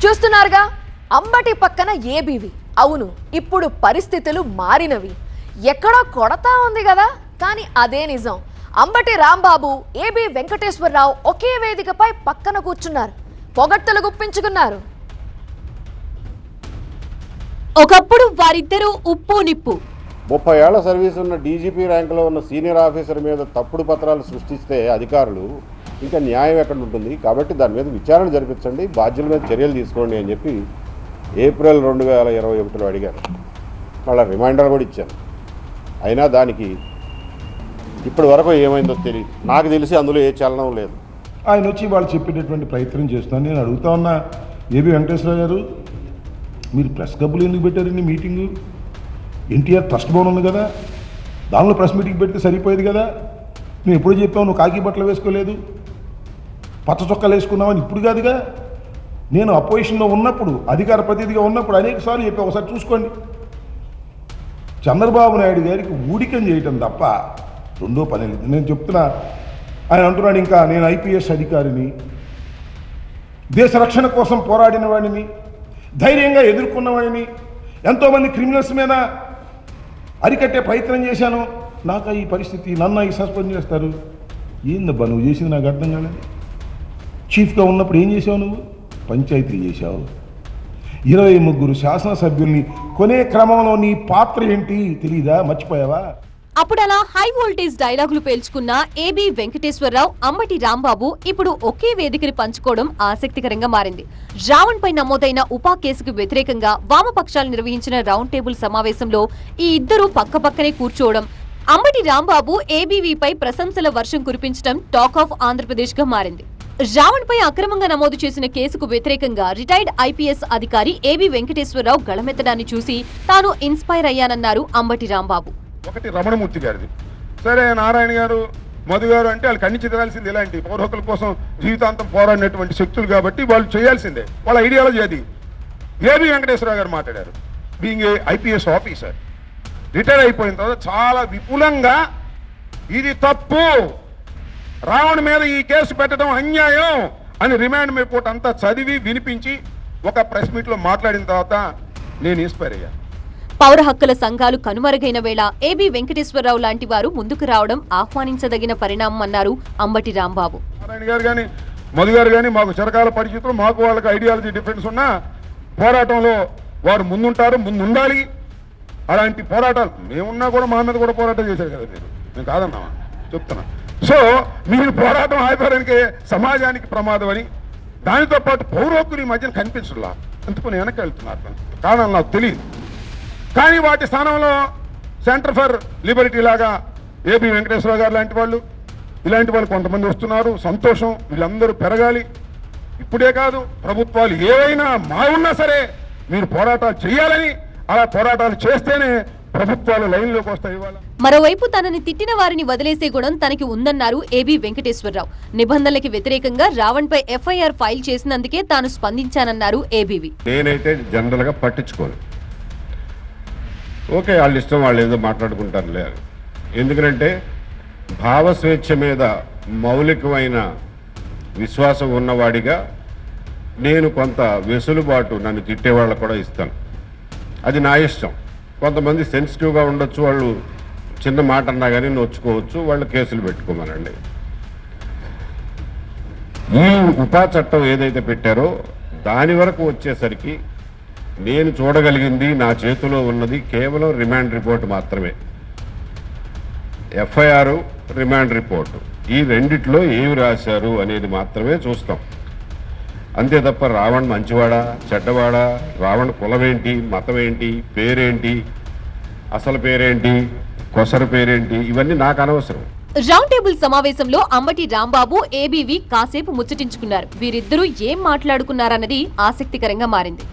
చూస్తున్నారుగా, అంబటి పక్కన ఏబీవి. అవును, ఇప్పుడు పరిస్థితులు మారినవి. ఎక్కడో కొడతా ఉంది కదా, కానీ అదే నిజం. అంబటి రాంబాబు, ఏబీ వెంకటేశ్వరరావు ఒకే వేదికపై పక్కన కూర్చున్నారు, పొగడ్తలు గుప్పించుకున్నారు. ఒకప్పుడు వారిద్దరూ ఉప్పు నిప్పు. 30 ఏళ్ల సర్వీస్ ఉన్న డీజీపీ ర్యాంకులో ఉన్న సీనియర్ ఆఫీసర్ మీద తప్పుడు పత్రాలు సృష్టిస్తే అధికారులు ఇంకా న్యాయం ఎక్కడ ఉంటుంది? కాబట్టి దాని మీద విచారణ జరిపించండి, బాధ్యుల మీద చర్యలు తీసుకోండి అని చెప్పి ఏప్రిల్ 2021లో అడిగారు. మళ్ళీ రిమైండర్ కూడా ఇచ్చాను. అయినా దానికి ఇప్పటి వరకు ఏమైందో తెలియదు. నాకు తెలిసి అందులో ఏ చలనం లేదు. ఆయన వచ్చి వాళ్ళు చెప్పేటటువంటి ప్రయత్నం చేస్తున్నాను. నేను అడుగుతా ఉన్నా, ఏబీ వెంకటేశ్వరరావు గారు, మీరు ప్రెస్ క్లబ్లు ఎందుకు పెట్టారండి మీటింగు? ఎన్టీఆర్ ట్రస్ట్ భవన్ ఉంది కదా, దానిలో ప్రెస్ మీటింగ్ పెడితే సరిపోయేది కదా. నువ్వు ఎప్పుడు చెప్పావు నువ్వు కాకి బట్టలు వేసుకోలేదు, పచ్చ చొక్కాలు వేసుకున్నావని? ఇప్పుడు కాదుగా, నేను అపోజిషన్లో ఉన్నప్పుడు, అధికార ప్రతినిధిగా ఉన్నప్పుడు అనేక సార్లు చెప్పా. ఒకసారి చూసుకోండి. చంద్రబాబు నాయుడు గారికి ఊడికం చేయటం తప్ప రెండో పని లేదు. నేను చెప్తున్నా, ఆయన అంటున్నాడు ఇంకా నేను ఐపీఎస్ అధికారిని, దేశ రక్షణ కోసం పోరాడిన వాడిని, ధైర్యంగా ఎదుర్కొన్నవాడిని, ఎంతోమంది క్రిమినల్స్ మీద అరికట్టే ప్రయత్నం చేశాను. నాకు ఈ పరిస్థితి, నన్ను ఈ సస్పెండ్ చేస్తారు. ఏందబ్బా నువ్వు చేసింది? నాకు అర్థం కాలేదు. చీఫ్గా ఉన్నప్పుడు ఏం చేసావు నువ్వు? పంచాయతీ చేశావు. 23 శాసనసభ్యుల్ని కొనే క్రమంలో నీ పాత్ర ఏంటి తెలీదా? మర్చిపోయావా? అప్పుడు అలా హై వోల్టేజ్ డైలాగులు పేల్చుకున్న ఏబీ వెంకటేశ్వరరావు, అంబటి రాంబాబు ఇప్పుడు ఒకే వేదికని పంచుకోవడం ఆసక్తికరంగా మారింది. రావణ్ పై నమోదైన ఉపా కేసుకు వ్యతిరేకంగా వామపక్షాలు నిర్వహించిన రౌండ్ టేబుల్ సమావేశంలో ఈ ఇద్దరు పక్కపక్కనే కూర్చోవడం, అంబటి రాంబాబు ఏబీవీపై ప్రశంసల వర్షం కురిపించడం టాక్ ఆఫ్ ఆంధ్రప్రదేశ్ గా మారింది. రావణ్ పై అక్రమంగా నమోదు చేసిన కేసుకు వ్యతిరేకంగా రిటైర్డ్ ఐపీఎస్ అధికారి ఏబీ వెంకటేశ్వరరావు గళమెత్తడాన్ని చూసి తాను ఇన్స్పైర్ అయ్యానన్నారు అంబటి రాంబాబు. ఒకటి రమణమూర్తి గారిది, సరే నారాయణ గారు, మధు గారు అంటే వాళ్ళు ఖండించి తినాల్సింది. ఇలాంటి పౌర హక్కుల కోసం జీవితాంతం పోరాడినటువంటి శక్తులు కాబట్టి వాళ్ళు చేయాల్సిందే, వాళ్ళ ఐడియాలజీ అది. ఏబీ వెంకటేశ్వరరావు గారు మాట్లాడారు, being a IPS officer, retire అయిపోయిన తర్వాత చాలా విపులంగా ఇది తప్పు, రావణ్ మీద ఈ కేసు పెట్టడం అన్యాయం అని రిమాండ్ రిపోర్ట్ అంతా చదివి వినిపించి ఒక ప్రెస్ మీట్లో మాట్లాడిన తర్వాత నేను ఇన్స్పైర్ అయ్యాను. పౌర హక్కుల సంఘాలు కనుమరుగైన వేళ ఏబీ వెంకటేశ్వరరావు లాంటి వారు ముందుకు రావడం ఆహ్వానించదగిన పరిణామం అన్నారు అంబటి రాంబాబు. నారాయణ గారు కానీ మధు గారు కానీ మాకు చిరకాల పరిస్థితులు, మాకు వాళ్ళకి ఐడియాలజీ డిఫరెన్స్ ఉన్నా పోరాటంలో వారు ముందుంటారు, ముందుండాలి. అలాంటి పోరాటాలు మేమున్నా కూడా మా మీద కూడా పోరాటం చేశారు కదా మీరు, నేను కాదన్నామా చెప్తున్నా. సో మీరు పోరాటం ఆపడానికి సమాజానికి ప్రమాదం అని, దానితో పాటు పౌర హక్కులు ఈ మధ్యన కనిపించలా, అందుకని వెనక్కి వెళ్తున్నారు. కారణం నాకు తెలియదు. కానీ వాటి స్థానంలో సెంటర్ ఫర్ లిబర్టీ లాగా ఏబీ వెంకటేశ్వరరావు గారు లాంటి వాళ్ళు, ఇలాంటి వాళ్ళు కొంతమంది వస్తున్నారు. సంతోషం, వీళ్ళందరూ పెరగాలి. ఇప్పుడే కాదు, ప్రభుత్వాలు ఏవైనా మా ఉన్నా సరే మీరు పోరాటాలు చేయాలని, అలా పోరాటాలు చేస్తేనే ప్రభుత్వాలు లైన్లోకి వస్తాయి. ఇవాళ మరోవైపు తనని తిట్టిన వారిని వదిలేసే గుణం తనకి ఉందన్నారు ఏబీ వెంకటేశ్వరరావు. నిబంధనలకి వ్యతిరేకంగా రావణ్ పై ఎఫ్ఐఆర్ ఫైల్ చేసినందుకే తాను స్పందించానన్నారు ఏబీవి. నేనైతే జనరల్ గా పట్టించుకోను. ఓకే, వాళ్ళ ఇష్టం, వాళ్ళు ఏదో మాట్లాడుకుంటారులే. ఎందుకంటే భావస్వేచ్ఛ మీద మౌలికమైన విశ్వాసం ఉన్నవాడిగా నేను కొంత వెసులుబాటు నన్ను తిట్టేవాళ్ళకు కూడా ఇస్తాను. అది నా ఇష్టం. కొంతమంది సెన్సిటివ్గా ఉండొచ్చు, వాళ్ళు చిన్న మాట అన్నా కానీ నొచ్చుకోవచ్చు, వాళ్ళు కేసులు పెట్టుకోమనండి. ఈ ఉపా చట్టం ఏదైతే పెట్టారో దాని వరకు వచ్చేసరికి నేను చూడగలిగింది, నా చేతిలో ఉన్నది కేవలం రిమాండ్ రిపోర్ట్ మాత్రమే. ఎఫ్ఐఆర్, రిమాండ్ రిపోర్టు, ఈ రెండిట్లో ఏమి రాశారు అనేది మాత్రమే చూస్తాం. అంతే తప్ప రావణ్ మంచివాడా చెడ్డవాడా, రావణ్ కులమేంటి, మతం ఏంటి, పేరేంటి, అసలు పేరేంటి, కొసరు పేరేంటి, ఇవన్నీ నాకు అనవసరం. రౌండ్ టేబుల్ సమావేశంలో అంబటి రాంబాబు, ఏబీవి కాసేపు ముచ్చటించుకున్నారు. వీరిద్దరూ ఏం మాట్లాడుకున్నారన్నది ఆసక్తికరంగా మారింది.